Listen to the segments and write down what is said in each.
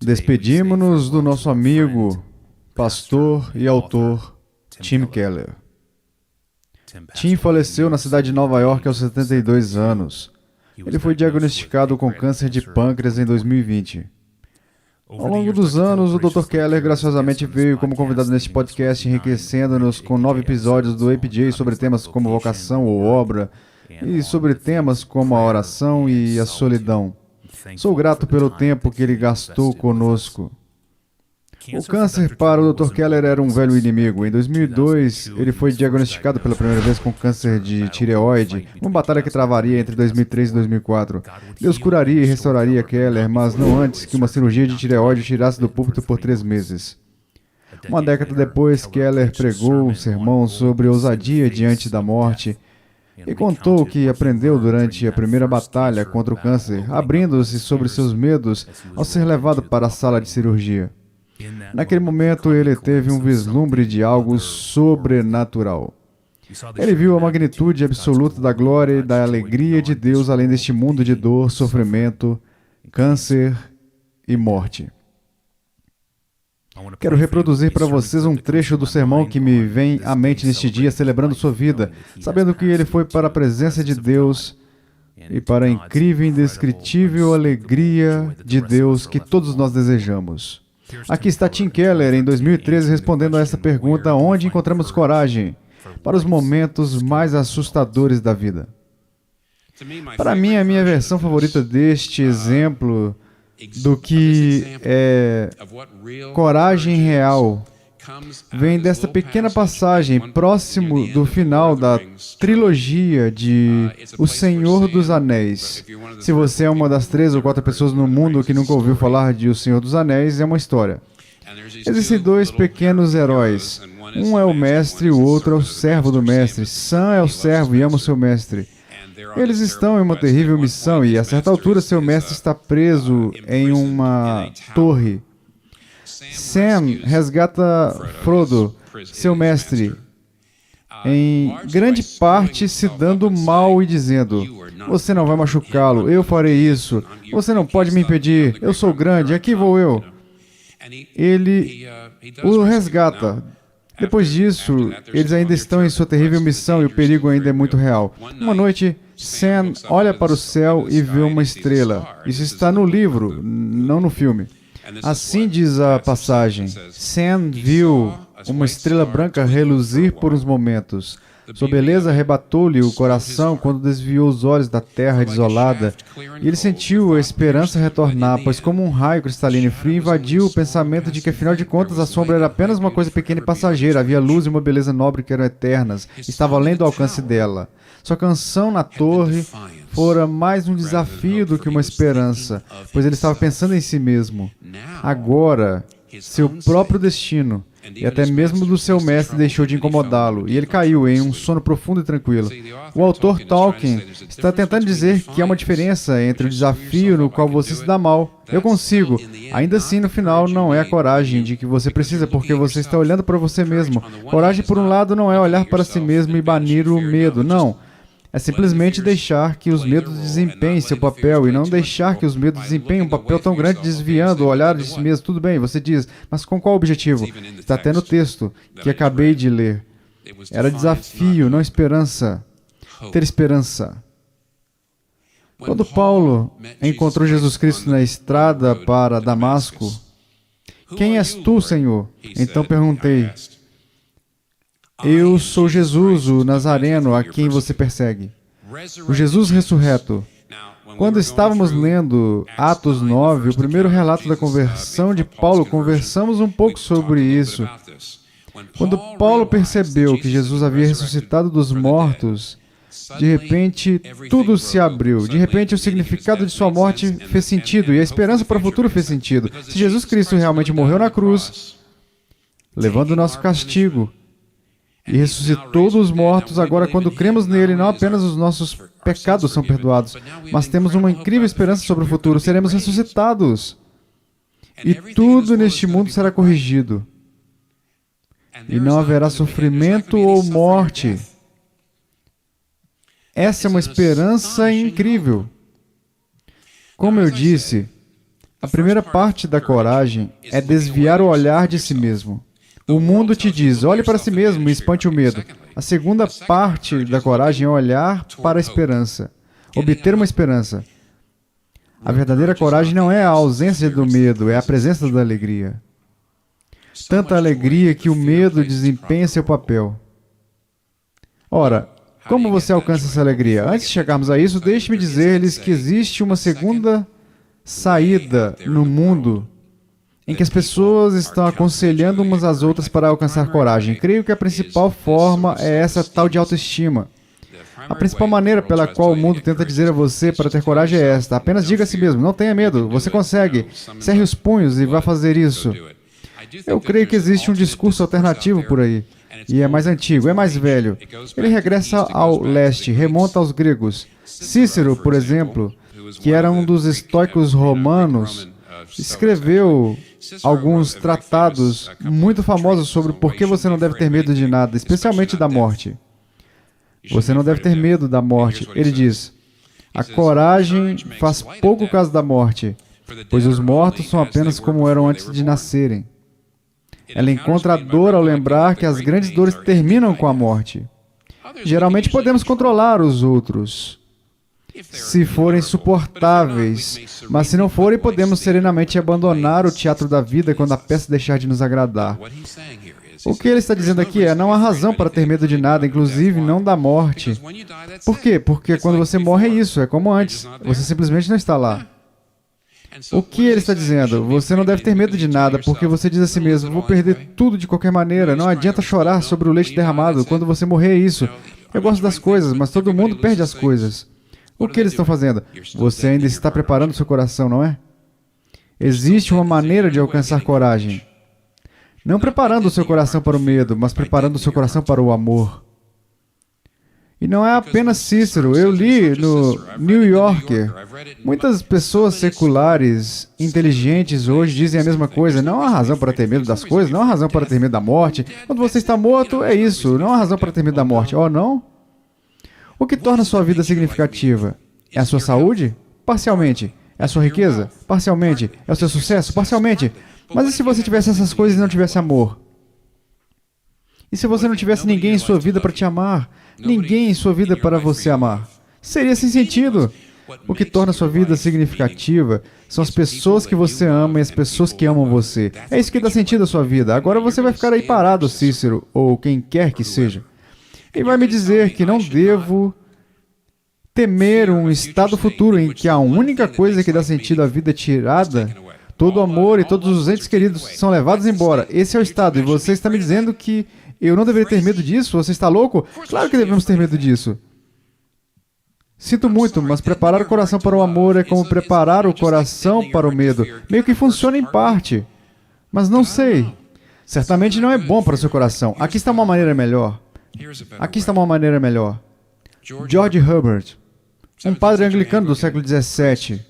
Despedimos-nos do nosso amigo, pastor e autor Tim Keller. Tim faleceu na cidade de Nova York aos 72 anos. Ele foi diagnosticado com câncer de pâncreas em 2020. Ao longo dos anos, o Dr. Keller graciosamente veio como convidado neste podcast, enriquecendo-nos com 9 episódios do APJ sobre temas como vocação ou obra, e sobre temas como a oração e a solidão. Sou grato pelo tempo que ele gastou conosco. O câncer para o Dr. Keller era um velho inimigo. Em 2002, ele foi diagnosticado pela primeira vez com câncer de tireoide, uma batalha que travaria entre 2003 e 2004. Deus curaria e restauraria Keller, mas não antes que uma cirurgia de tireoide o tirasse do púlpito por 3 meses. Uma década depois, Keller pregou um sermão sobre ousadia diante da morte e contou o que aprendeu durante a primeira batalha contra o câncer, abrindo-se sobre seus medos ao ser levado para a sala de cirurgia. Naquele momento, ele teve um vislumbre de algo sobrenatural. Ele viu a magnitude absoluta da glória e da alegria de Deus além deste mundo de dor, sofrimento, câncer e morte. Quero reproduzir para vocês um trecho do sermão que me vem à mente neste dia, celebrando sua vida, sabendo que ele foi para a presença de Deus e para a incrível e indescritível alegria de Deus que todos nós desejamos. Aqui está Tim Keller, em 2013, respondendo a essa pergunta: onde encontramos coragem para os momentos mais assustadores da vida? Para mim, a minha versão favorita deste exemplo do que é coragem real vem desta pequena passagem próximo do final da trilogia de O Senhor dos Anéis. Se você é uma das 3 ou 4 pessoas no mundo que nunca ouviu falar de O Senhor dos Anéis, é uma história. Existem 2 pequenos heróis. Um é o mestre e o outro é o servo do mestre. Sam é o servo e ama o seu mestre. Eles estão em uma terrível missão e, a certa altura, seu mestre está preso em uma torre. Sam resgata Frodo, seu mestre, em grande parte se dando mal e dizendo: você não vai machucá-lo, eu farei isso, você não pode me impedir, eu sou grande, aqui vou eu. Ele o resgata. Depois disso, eles ainda estão em sua terrível missão e o perigo ainda é muito real. Uma noite, Sam olha para o céu e vê uma estrela. Isso está no livro, não no filme. Assim diz a passagem: Sam viu uma estrela branca reluzir por uns momentos. Sua beleza arrebatou-lhe o coração quando desviou os olhos da terra desolada, e ele sentiu a esperança retornar, pois como um raio cristalino e frio invadiu o pensamento de que, afinal de contas, a sombra era apenas uma coisa pequena e passageira, havia luz e uma beleza nobre que eram eternas, estava além do alcance dela. Sua canção na torre fora mais um desafio do que uma esperança, pois ele estava pensando em si mesmo. Agora, seu próprio destino e até mesmo do seu mestre deixou de incomodá-lo, e ele caiu em um sono profundo e tranquilo. O autor Tolkien está tentando dizer que há uma diferença entre o desafio no qual você se dá mal. Eu consigo. Ainda assim, no final, não é a coragem de que você precisa, porque você está olhando para você mesmo. Coragem, por um lado, não é olhar para si mesmo e banir o medo, não. É simplesmente deixar que os medos desempenhem seu papel e não deixar que os medos desempenhem um papel tão grande desviando o olhar de si mesmo. Tudo bem, você diz, mas com qual objetivo? Está até no texto que acabei de ler. Era desafio, não esperança. Ter esperança. Quando Paulo encontrou Jesus Cristo na estrada para Damasco: quem és tu, Senhor? Então perguntei: eu sou Jesus, o Nazareno, a quem você persegue. O Jesus ressurreto. Quando estávamos lendo Atos 9, o primeiro relato da conversão de Paulo, conversamos um pouco sobre isso. Quando Paulo percebeu que Jesus havia ressuscitado dos mortos, de repente tudo se abriu. De repente o significado de sua morte fez sentido e a esperança para o futuro fez sentido. Se Jesus Cristo realmente morreu na cruz, levando o nosso castigo, e ressuscitou dos mortos, agora quando cremos nele, não apenas os nossos pecados são perdoados, mas temos uma incrível esperança sobre o futuro, seremos ressuscitados. E tudo neste mundo será corrigido. E não haverá sofrimento ou morte. Essa é uma esperança incrível. Como eu disse, A primeira parte da coragem é desviar o olhar de si mesmo. O mundo te diz, olhe para si mesmo e espante o medo. A segunda parte da coragem é olhar para a esperança, obter uma esperança. A verdadeira coragem não é a ausência do medo, é a presença da alegria. Tanta alegria que o medo desempenha seu papel. Ora, como você alcança essa alegria? Antes de chegarmos a isso, deixe-me dizer-lhes que existe uma segunda saída no mundo em que as pessoas estão aconselhando umas às outras para alcançar coragem. Creio que a principal forma é essa tal de autoestima. A principal maneira pela qual o mundo tenta dizer a você para ter coragem é esta. Apenas diga a si mesmo, não tenha medo, você consegue. Cerre os punhos e vá fazer isso. Eu creio que existe um discurso alternativo por aí. E é mais antigo, é mais velho. Ele regressa ao leste, remonta aos gregos. Cícero, por exemplo, que era um dos estoicos romanos, escreveu alguns tratados muito famosos sobre por que você não deve ter medo de nada, especialmente da morte. Você não deve ter medo da morte. Ele diz, a coragem faz pouco caso da morte, pois os mortos são apenas como eram antes de nascerem. Ela encontra a dor ao lembrar que as grandes dores terminam com a morte. Geralmente podemos controlar os outros, se forem suportáveis, mas se não forem, podemos serenamente abandonar o teatro da vida quando a peça deixar de nos agradar. O que ele está dizendo aqui é, não há razão para ter medo de nada, inclusive não da morte. Por quê? Porque quando você morre é isso, é como antes. Você simplesmente não está lá. O que ele está dizendo? Você não deve ter medo de nada, porque você diz a si mesmo, vou perder tudo de qualquer maneira, não adianta chorar sobre o leite derramado, quando você morrer é isso. Eu gosto das coisas, mas todo mundo perde as coisas. O que eles estão fazendo? Você ainda está preparando seu coração, não é? Existe uma maneira de alcançar coragem. Não preparando o seu coração para o medo, mas preparando o seu coração para o amor. E não é apenas Cícero. Eu li no New Yorker. Muitas pessoas seculares, inteligentes hoje dizem a mesma coisa. Não há razão para ter medo das coisas, não há razão para ter medo da morte. Quando você está morto, é isso. Não há razão para ter medo da morte. Oh, não? O que torna a sua vida significativa? É a sua saúde? Parcialmente. É a sua riqueza? Parcialmente. É o seu sucesso? Parcialmente. Mas e se você tivesse essas coisas e não tivesse amor? E se você não tivesse ninguém em sua vida para te amar? Ninguém em sua vida para você amar? Seria sem sentido. O que torna a sua vida significativa são as pessoas que você ama e as pessoas que amam você. É isso que dá sentido à sua vida. Agora você vai ficar aí parado, Cícero, ou quem quer que seja, e vai me dizer que não devo temer um estado futuro em que a única coisa que dá sentido à vida é tirada, todo o amor e todos os entes queridos são levados embora. Esse é o estado. E você está me dizendo que eu não deveria ter medo disso? Você está louco? Claro que devemos ter medo disso. Sinto muito, mas preparar o coração para o amor é como preparar o coração para o medo. Meio que funciona em parte. Mas não sei. Certamente não é bom para o seu coração. Aqui está uma maneira melhor. Aqui está uma maneira melhor. George Herbert, um padre anglicano do século XVII,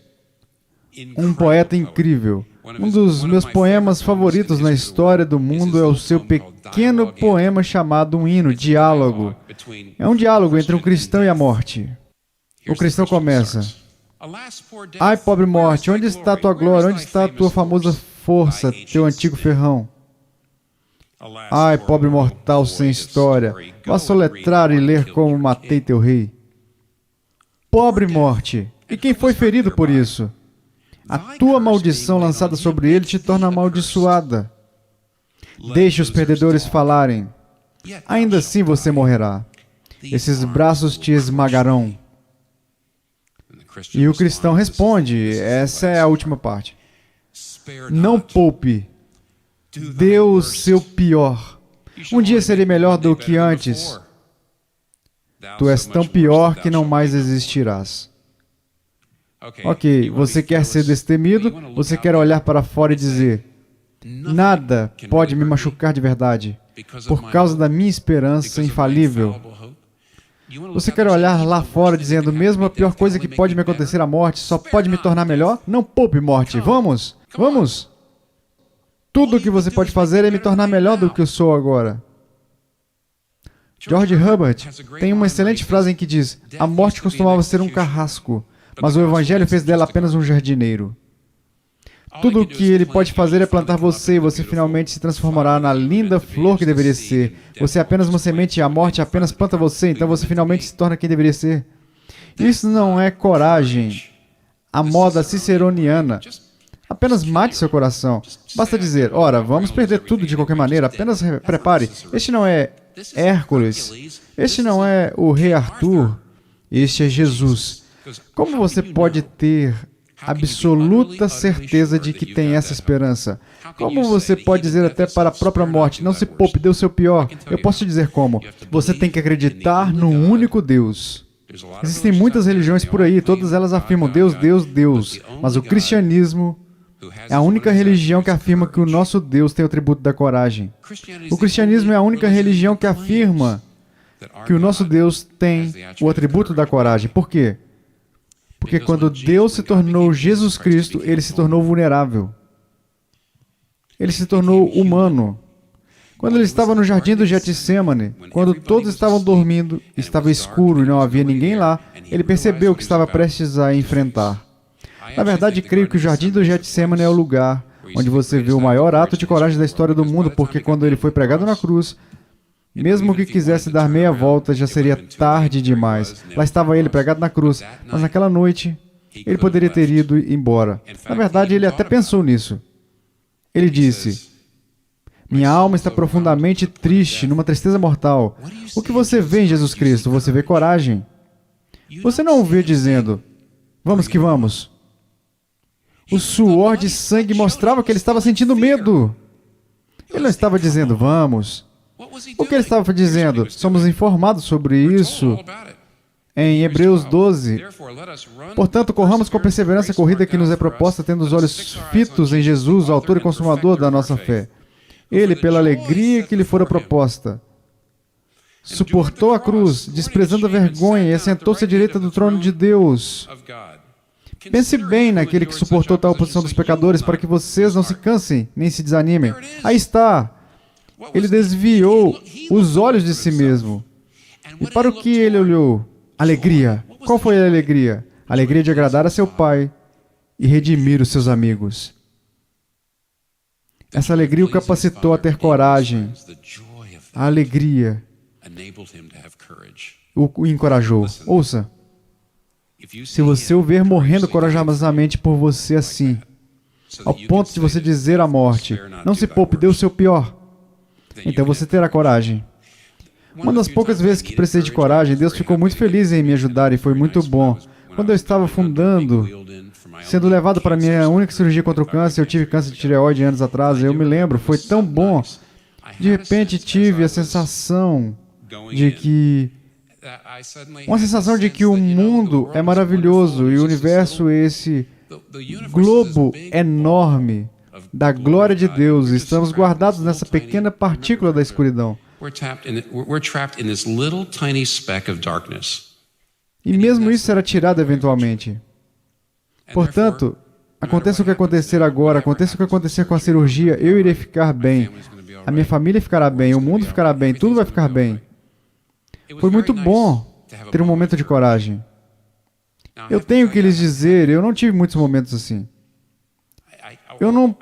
um poeta incrível. Um dos meus poemas favoritos na história do mundo é o seu pequeno poema chamado Um Hino, Diálogo. É um diálogo entre um cristão e a morte. O cristão começa: ai, pobre morte, onde está a tua glória? Onde está a tua famosa força, teu antigo ferrão? Ai, pobre mortal sem história, vá soletrar e ler como matei teu rei. Pobre morte, e quem foi ferido por isso? A tua maldição lançada sobre ele te torna amaldiçoada. Deixe os perdedores falarem. Ainda assim você morrerá. Esses braços te esmagarão. E o cristão responde, essa é a última parte. Não poupe. Dê o seu pior. Um dia serei melhor do que antes. Tu és tão pior que não mais existirás. Ok, você quer ser destemido? Você quer olhar para fora e dizer, nada pode me machucar de verdade, por causa da minha esperança infalível. Você quer olhar lá fora dizendo, mesmo a pior coisa que pode me acontecer, a morte, só pode me tornar melhor? Não poupe, morte. Vamos, vamos. Tudo o que você pode fazer é me tornar melhor do que eu sou agora. George Herbert tem uma excelente frase em que diz, a morte costumava ser um carrasco, mas o Evangelho fez dela apenas um jardineiro. Tudo o que ele pode fazer é plantar você e você finalmente se transformará na linda flor que deveria ser. Você é apenas uma semente e a morte apenas planta você, então você finalmente se torna quem deveria ser. Isso não é coragem, a moda ciceroniana. Apenas mate seu coração. Basta dizer, ora, vamos perder tudo de qualquer maneira, apenas prepare. Este não é Hércules, este não é o rei Arthur, este é Jesus. Como você pode ter absoluta certeza de que tem essa esperança? Como você pode dizer até para a própria morte, não se poupe, dê o seu pior? Eu posso te dizer como. Você tem que acreditar no único Deus. Existem muitas religiões por aí, todas elas afirmam Deus, Deus, Deus. Mas o cristianismo é a única religião que afirma que o nosso Deus tem o atributo da coragem. O cristianismo é a única religião que afirma que o nosso Deus tem o atributo da coragem. Por quê? Porque quando Deus se tornou Jesus Cristo, Ele se tornou vulnerável. Ele se tornou humano. Quando Ele estava no jardim do Getsêmani, quando todos estavam dormindo, estava escuro e não havia ninguém lá, Ele percebeu o que estava prestes a enfrentar. Na verdade, creio que o jardim do Getsêmani é o lugar onde você vê o maior ato de coragem da história do mundo, porque quando Ele foi pregado na cruz, mesmo que quisesse dar meia volta, já seria tarde demais. Lá estava Ele pregado na cruz, mas naquela noite, Ele poderia ter ido embora. Na verdade, Ele até pensou nisso. Ele disse, minha alma está profundamente triste, numa tristeza mortal. O que você vê em Jesus Cristo? Você vê coragem. Você não o vê dizendo, vamos que vamos. O suor de sangue mostrava que ele estava sentindo medo. Ele não estava dizendo, vamos. O que ele estava dizendo? Somos informados sobre isso em Hebreus 12. Portanto, corramos com perseverança a corrida que nos é proposta, tendo os olhos fitos em Jesus, o autor e consumador da nossa fé. Ele, pela alegria que lhe fora proposta, suportou a cruz, desprezando a vergonha, e assentou-se à direita do trono de Deus. Pense bem naquele que suportou tal oposição dos pecadores, para que vocês não se cansem, nem se desanimem. Aí está. Ele desviou os olhos de si mesmo. E para o que ele olhou? Alegria. Qual foi a alegria? A alegria de agradar a seu Pai e redimir os seus amigos. Essa alegria o capacitou a ter coragem. A alegria o encorajou. Ouça. Se você o ver morrendo corajosamente por você assim, ao ponto de você dizer à morte, não se poupe, dê o seu pior, então você terá coragem. Uma das poucas vezes que precisei de coragem, Deus ficou muito feliz em me ajudar e foi muito bom. Quando eu estava fundando, sendo levado para a minha única cirurgia contra o câncer, eu tive câncer de tireoide anos atrás, eu me lembro, foi tão bom. De repente tive a sensação de que uma sensação de que o mundo é maravilhoso e o universo é esse globo enorme da glória de Deus. Estamos guardados nessa pequena partícula da escuridão. E mesmo isso será tirado eventualmente. Portanto, aconteça o que acontecer agora, aconteça o que acontecer com a cirurgia, eu irei ficar bem. A minha família ficará bem, o mundo ficará bem, tudo vai ficar bem. Foi muito bom ter um momento de coragem. Eu tenho que lhes dizer, eu não tive muitos momentos assim. Eu não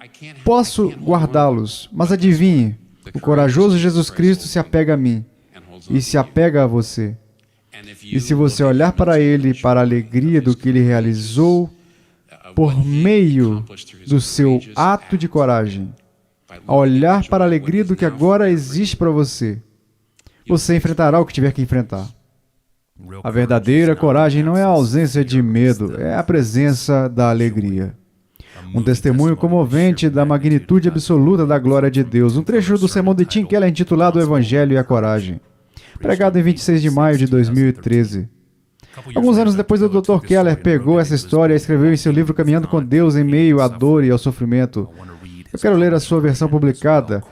posso guardá-los, mas adivinhe, o corajoso Jesus Cristo se apega a mim e se apega a você. E se você olhar para Ele, para a alegria do que Ele realizou por meio do seu ato de coragem, a olhar para a alegria do que agora existe para você, você enfrentará o que tiver que enfrentar. A verdadeira coragem não é a ausência de medo, é a presença da alegria. Um testemunho comovente da magnitude absoluta da glória de Deus. Um trecho do sermão de Tim Keller intitulado O Evangelho e a Coragem, pregado em 26 de maio de 2013. Alguns anos depois, o Dr. Keller pegou essa história e escreveu em seu livro Caminhando com Deus em meio à dor e ao sofrimento. Eu quero ler a sua versão publicada.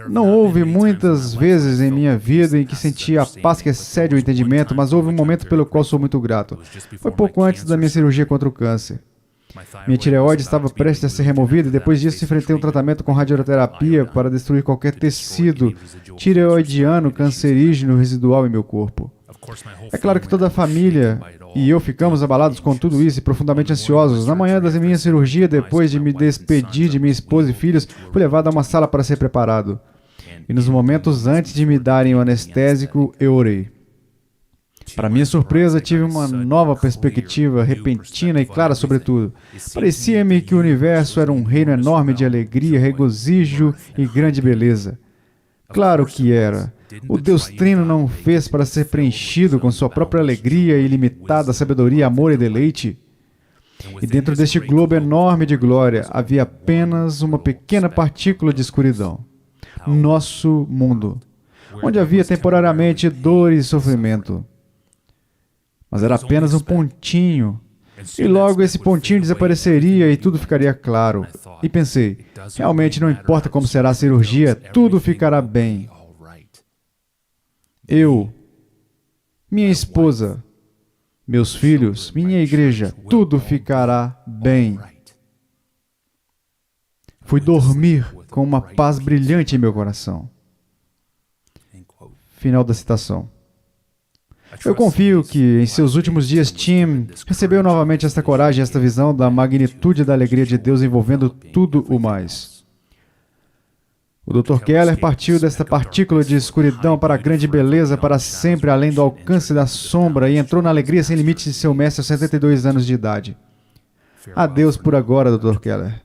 Não houve muitas vezes em minha vida em que senti a paz que excede o entendimento, mas houve um momento pelo qual sou muito grato. Foi pouco antes da minha cirurgia contra o câncer. Minha tireoide estava prestes a ser removida e depois disso enfrentei um tratamento com radioterapia para destruir qualquer tecido tireoidiano cancerígeno residual em meu corpo. É claro que toda a família e eu ficamos abalados com tudo isso e profundamente ansiosos. Na manhã da minha cirurgia, depois de me despedir de minha esposa e filhos, fui levado a uma sala para ser preparado. E nos momentos antes de me darem o anestésico, eu orei. Para minha surpresa, tive uma nova perspectiva repentina e clara sobre tudo. Parecia-me que o universo era um reino enorme de alegria, regozijo e grande beleza. Claro que era. O Deus Trino não o fez para ser preenchido com sua própria alegria e ilimitada sabedoria, amor e deleite. E dentro deste globo enorme de glória havia apenas uma pequena partícula de escuridão. Nosso mundo, onde havia temporariamente dor e sofrimento. Mas era apenas um pontinho. E logo esse pontinho desapareceria e tudo ficaria claro. E pensei, realmente não importa como será a cirurgia, tudo ficará bem. Eu, minha esposa, meus filhos, minha igreja, tudo ficará bem. Fui dormir com uma paz brilhante em meu coração. Final da citação. Eu confio que, em seus últimos dias, Tim recebeu novamente esta coragem e esta visão da magnitude da alegria de Deus envolvendo tudo o mais. O Dr. Keller partiu desta partícula de escuridão para a grande beleza para sempre além do alcance da sombra e entrou na alegria sem limites de seu mestre aos 72 anos de idade. Adeus por agora, Dr. Keller.